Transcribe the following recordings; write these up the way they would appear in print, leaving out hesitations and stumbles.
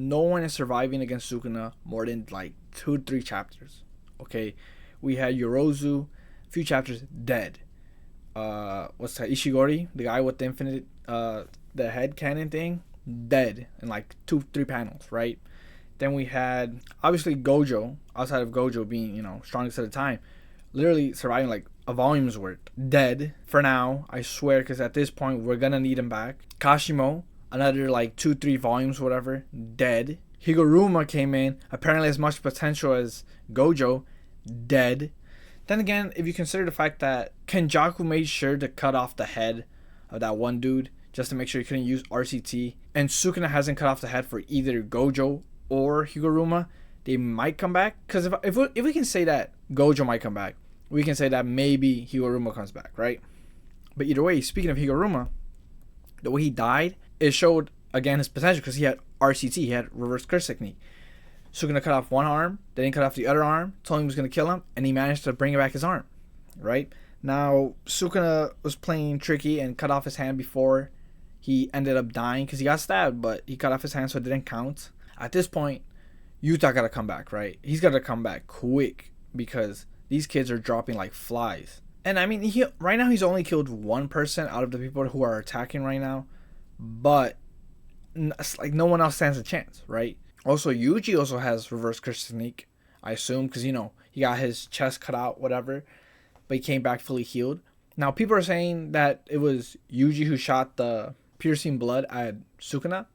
no one is surviving against Sukuna more than like 2-3 chapters. Okay, we had Yorozu, a few chapters dead. What's that? Ishigori, the guy with the infinite, the head cannon thing, dead in like 2-3 panels, right? Then we had obviously Gojo, outside of Gojo being, strongest at the time, literally surviving like a volume's worth. Dead for now, I swear, because at this point we're gonna need him back. Kashimo, another like 2-3 volumes, whatever, dead. Higuruma came in, apparently as much potential as Gojo, dead. Then again, if you consider the fact that Kenjaku made sure to cut off the head of that one dude just to make sure he couldn't use RCT, and Sukuna hasn't cut off the head for either Gojo or Higuruma, they might come back. Because if we can say that Gojo might come back, we can say that maybe Higuruma comes back, right? But either way, speaking of Higuruma, the way he died, it showed again his potential because he had RCT, he had reverse curse technique. Sukuna cut off one arm, then he cut off the other arm, told him he was going to kill him, and he managed to bring back his arm, right? Now, Sukuna was playing tricky and cut off his hand before he ended up dying because he got stabbed, but he cut off his hand so it didn't count. At this point, Yuta got to come back, right? He's got to come back quick because these kids are dropping like flies. And I mean, right now he's only killed one person out of the people who are attacking right now, but it's like no one else stands a chance, right? Also, Yuji also has reverse curse technique, I assume, because, he got his chest cut out, whatever, but he came back fully healed. Now, people are saying that it was Yuji who shot the piercing blood at Sukuna.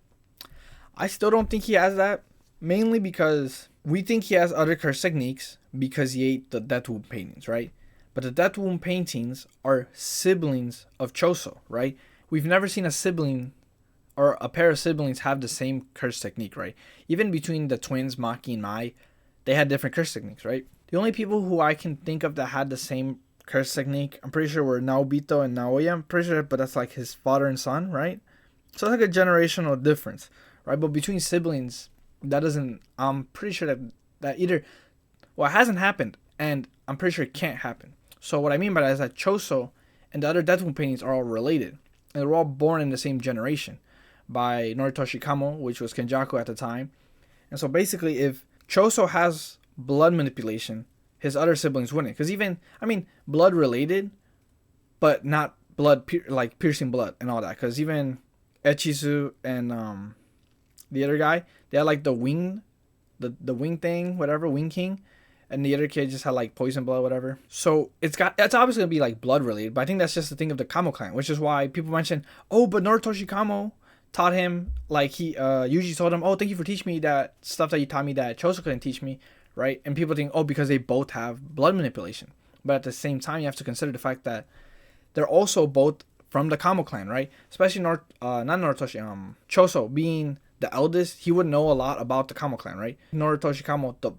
I still don't think he has that, mainly because we think he has other curse techniques because he ate the death wound paintings, right? But the death wound paintings are siblings of Choso, right? We've never seen a sibling or a pair of siblings have the same curse technique, right? Even between the twins, Maki and Mai, they had different curse techniques, right? The only people who I can think of that had the same curse technique, I'm pretty sure were Naobito and Naoya. I'm pretty sure, but that's like his father and son, right? So it's like a generational difference, right? But between siblings, that doesn't, I'm pretty sure that either, well, it hasn't happened, and I'm pretty sure it can't happen. So what I mean by that is that Choso and the other death wound paintings are all related, and they're all born in the same generation by Noritoshi Kamo, which was Kenjaku at the time. And so basically, if Choso has blood manipulation, his other siblings wouldn't. Because even, blood related, but not blood, like piercing blood and all that. Because even Echizu and the other guy, they had like the wing thing, whatever, wing king. And the other kid just had like poison blood, whatever. So it's obviously gonna be like blood related. But I think that's just the thing of the Kamo clan, which is why people mention, oh, but Noritoshi Kamo taught him, like he Yuji told him, oh, thank you for teaching me that stuff that you taught me that Choso couldn't teach me, right? And people think, oh, because they both have blood manipulation. But at the same time, you have to consider the fact that they're also both from the Kamo clan, right? Especially not Noritoshi, Choso being the eldest, he would know a lot about the Kamo clan, right? Noritoshi Kamo, the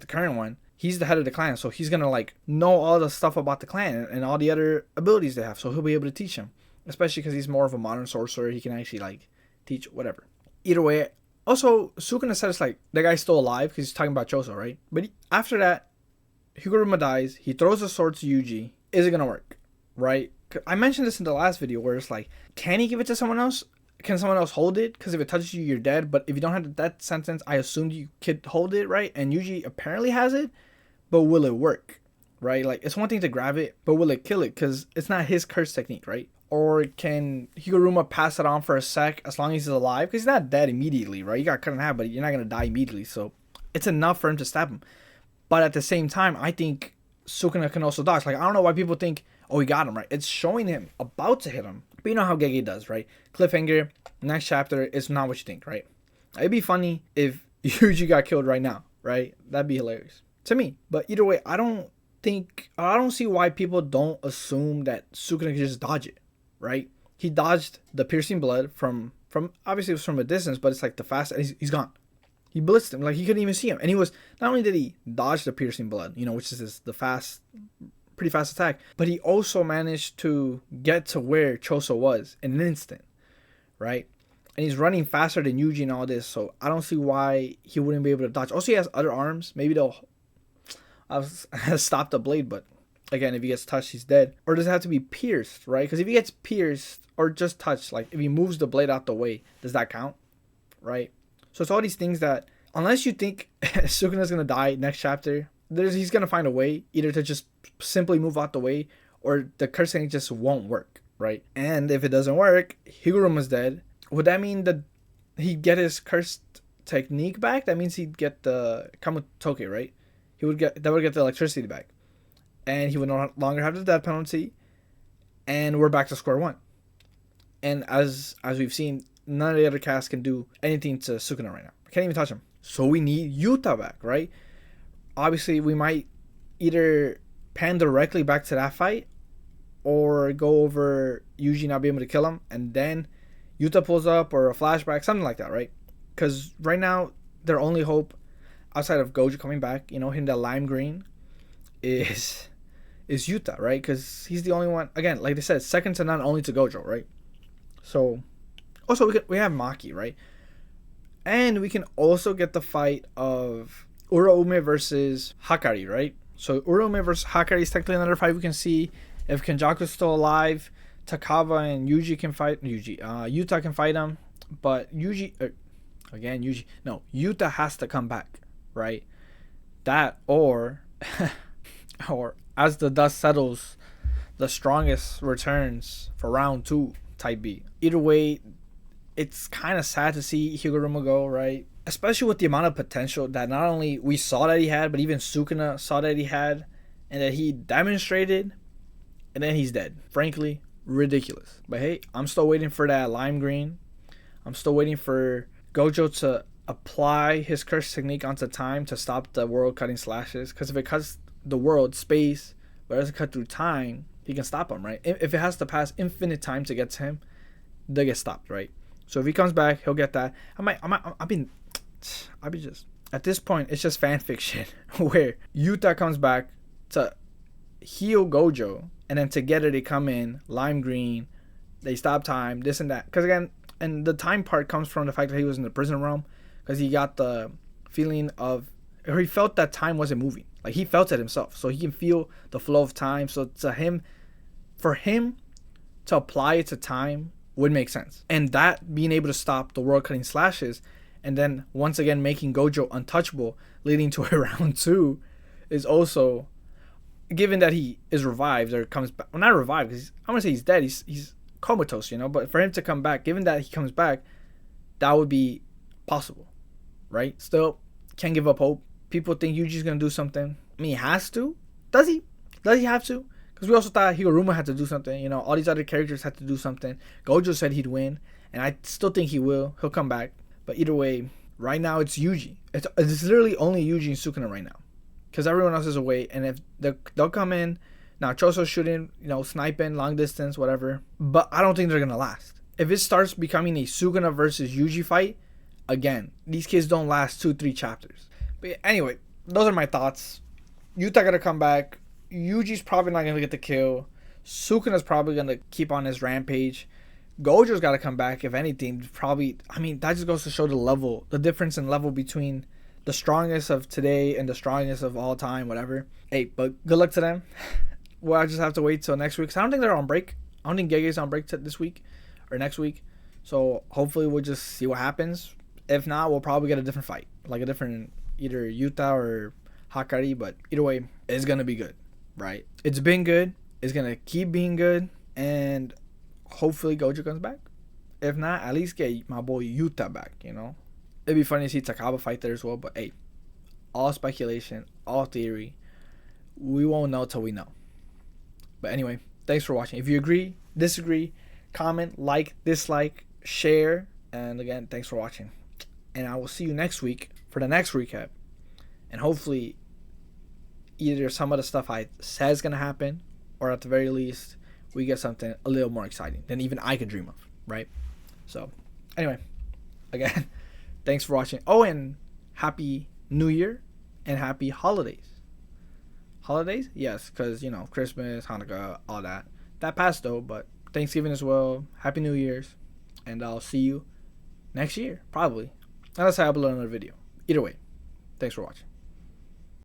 current one, he's the head of the clan, so he's gonna like know all the stuff about the clan and all the other abilities they have, so he'll be able to teach him. Especially because he's more of a modern sorcerer, he can actually like teach whatever. Either way, also Sukuna said it's like the guy's still alive because he's talking about Choso, right? But after that, Higuruma dies. He throws the sword to Yuji. Is it gonna work, right? I mentioned this in the last video where it's like, can he give it to someone else? Can someone else hold it? Because if it touches you, you're dead. But if you don't have the death sentence, I assumed you could hold it, right? And Yuji apparently has it, but will it work, right? Like, it's one thing to grab it, but will it kill it? Because it's not his curse technique, right? Or can Higuruma pass it on for a sec as long as he's alive? Because he's not dead immediately, right? You got cut in half, but you're not going to die immediately. So it's enough for him to stab him. But at the same time, I think Sukuna can also dodge. Like, I don't know why people think, oh, he got him, right? It's showing him about to hit him. But you know how Gege does, right? Cliffhanger, next chapter is not what you think, right? It'd be funny if Yuji got killed right now, right? That'd be hilarious to me. But either way, I don't see why people don't assume that Sukuna can just dodge it, right? He dodged the piercing blood from obviously it was from a distance, but it's like the fast, he's gone. He blitzed him, like he couldn't even see him. And he was, not only did he dodge the piercing blood, which is pretty fast attack, but he also managed to get to where Choso was in an instant, right? And he's running faster than Yuji and all this, so I don't see why he wouldn't be able to dodge. Also, he has other arms. Maybe they'll stop the blade, but again, if he gets touched, he's dead. Or does it have to be pierced, right? Because if he gets pierced or just touched, like if he moves the blade out the way, does that count, right? So it's all these things that, unless you think Sukuna's gonna die next chapter, he's gonna find a way either to just simply move out the way, or the curse technique just won't work, right? And if it doesn't work, Higuruma's dead. Would that mean that he'd get his cursed technique back? That means he'd get the Kamutoke, right? Would get the electricity back, and he would no longer have the death penalty, and we're back to square one. And as we've seen, none of the other casts can do anything to Sukuna right now. I can't even touch him. So we need Yuta back, right? Obviously, we might either pan directly back to that fight, or go over Yuji not being able to kill him, and then Yuta pulls up, or a flashback, something like that, right? Because right now, their only hope, outside of Gojo coming back, hitting that lime green, is Yuta, right? Because he's the only one, again, like they said, second to none, only to Gojo, right? So, also, we have Maki, right? And we can also get the fight of Uraume versus Hakari, right? So, Uraume versus Hakari is technically another fight we can see. If Kenjaku's still alive, Takava and Yuta can fight him. But Yuta has to come back, right? That, or as the dust settles, the strongest returns for round 2, type B. Either way, it's kind of sad to see Higuruma go, right? Especially with the amount of potential that not only we saw that he had, but even Sukuna saw that he had, and that he demonstrated, and then he's dead. Frankly, ridiculous. But hey, I'm still waiting for that lime green. I'm still waiting for Gojo to apply his curse technique onto time to stop the world cutting slashes. Because if it cuts the world, space, but it doesn't cut through time, he can stop him, right? If it has to pass infinite time to get to him, they get stopped, right? So if he comes back, he'll get that. I'll be just, at this point, it's just fan fiction where Yuta comes back to heal Gojo, and then together they come in, lime green, they stop time, this and that. Because again, and the time part comes from the fact that he was in the prison realm, because he got the feeling of, or he felt that time wasn't moving. Like, he felt it himself, so he can feel the flow of time. So for him to apply it to time would make sense. And that being able to stop the world cutting slashes, and then once again making Gojo untouchable, leading to a round 2, is also, given that he is revived or comes back, well, not revived, because I'm gonna say he's dead, he's comatose, but for him to come back, given that he comes back, that would be possible, right? Still, can't give up hope. People think Yuji's gonna do something. I mean, he has to. Does he have to? Because we also thought Higuruma had to do something. All these other characters had to do something. Gojo said he'd win, and I still think he will. He'll come back. But either way, right now it's Yuji. It's literally only Yuji and Sukuna right now, because everyone else is away. And if they'll come in now, Choso's shooting, sniping, long distance, whatever. But I don't think they're gonna last. If it starts becoming a Sukuna versus Yuji fight, again, these kids don't last 2-3 chapters. But anyway, those are my thoughts. Yuta gotta come back. Yuji's probably not gonna get the kill. Sukuna's probably gonna keep on his rampage. Gojo's gotta come back, if anything. Probably, I mean, that just goes to show the difference in level between the strongest of today and the strongest of all time, whatever. Hey, but good luck to them. Well, I just have to wait till next week. So I don't think they're on break. I don't think Gege's on break this week or next week. So hopefully we'll just see what happens. If not, we'll probably get a different fight, like a different either Yuta or Hakari. But either way, it's gonna be good, right? It's been good. It's gonna keep being good, and hopefully Gojo comes back. If not, at least get my boy Yuta back. It'd be funny to see Takaba fight there as well. But hey, all speculation, all theory. We won't know till we know. But anyway, thanks for watching. If you agree, disagree, comment, like, dislike, share. And again, thanks for watching. And I will see you next week for the next recap. And hopefully, either some of the stuff I said is going to happen, or at the very least, we get something a little more exciting than even I could dream of, right? So, anyway, again, thanks for watching. Oh, and Happy New Year and Happy Holidays. Holidays? Yes, because, Christmas, Hanukkah, all that. That passed, though, but Thanksgiving as well. Happy New Year's. And I'll see you next year, probably. Unless I upload another video. Either way, thanks for watching.